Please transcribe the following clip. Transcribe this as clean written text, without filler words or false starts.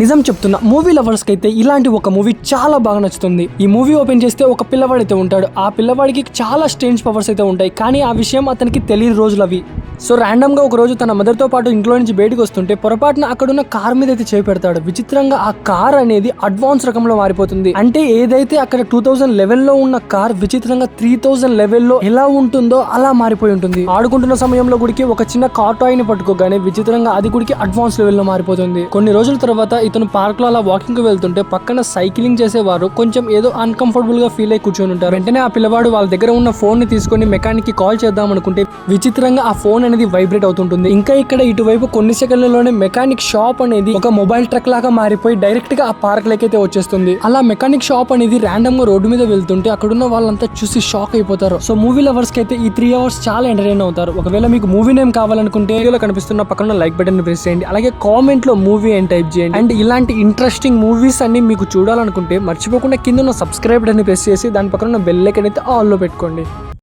నిజం చెప్తున్నా, movie lovers కి అయితే ఇలాంటి ఒక మూవీ చాలా బాగా నచ్చుతుంది. ఈ మూవీ ఓపెన్ చేస్తే ఒక పిల్లవాడు అయితే ఉంటాడు. ఆ పిల్లవాడికి చాలా స్ట్రేంజ్ పవర్స్ అయితే ఉంటాయి, కానీ ఆ విషయం అతనికి తెలియని రోజులు అవి. సో ర్యాండమ్ గా ఒక రోజు తన మదర్ తో పాటు ఇంట్లో నుంచి బయటకు వస్తుంటే పొరపాటున అక్కడున్న కార్ మీద అయితే చేయి పెడతాడు. విచిత్రంగా ఆ కార్ అనేది అడ్వాన్స్ రకంలో మారిపోతుంది. అంటే ఏదైతే అక్కడ 2011 లో ఉన్న కార్ విచిత్రంగా 3011 లో ఎలా ఉంటుందో అలా మారిపోయి ఉంటుంది. ఆడుకుంటున్న సమయంలో గుడికి ఒక చిన్న కార్ టాయ్ ని పట్టుకోగానే విచిత్రంగా అది గుడికి అడ్వాన్స్ లెవెల్ లో మారిపోతుంది. కొన్ని రోజుల తర్వాత ఇతను పార్క్ లో అలా వాకింగ్ కు వెళ్తుంటే పక్కన సైక్లింగ్ చేసేవారు కొంచెం ఏదో అన్కంఫర్టబుల్ గా ఫీల్ అయి కూర్చొని ఉంటారు. వెంటనే ఆ పిల్లవాడు వాళ్ళ దగ్గర ఉన్న ఫోన్ ని తీసుకొని మెకానిక్ కి కాల్ చేద్దాం అనుకుంటే విచిత్రంగా ఆ ఫోన్ అనేది వైబ్రేట్ అవుతుంటుంది. ఇంకా ఇక్కడ ఇటువైపు కొన్ని సెకండ్లలోనే మెకానిక్ షాప్ అనేది ఒక మొబైల్ ట్రక్ లాగా మారిపోయి డైరెక్ట్ గా ఆ పార్క్ లకైతే వచ్చేస్తుంది. అలా మెకానిక్ షాప్ అనేది ర్యాండమ్ గా రోడ్డు మీద వెళ్తుంటే అక్కడున్న వాళ్ళంతా చూసి షాక్ అయిపోతారు. సో మూవీ లవర్స్ కి అయితే ఈ 3 అవర్స్ చాలా ఎంటర్టైన్ అవుతారు. ఒకవేళ మీకు మూవీ నేమ్ కావాలనుకుంటే వీడియోలో కనిపిస్తున్న పక్కన లైక్ బటన్ ని ప్రెస్ చేయండి. అలాగే కామెంట్ లో మూవీ అని టైప్ చేయండి. అండ్ ఇలాంటి ఇంట్రెస్టింగ్ మూవీస్ అన్ని మీకు చూడాలనుకుంటే మర్చిపోకుండా కింద ఉన్న సబ్స్క్రైబ్ అని ప్రెస్ చేసి దాని పక్కన ఉన్న బెల్ ఐకాన్ అయితే ఆల్ లో పెట్టుకోండి.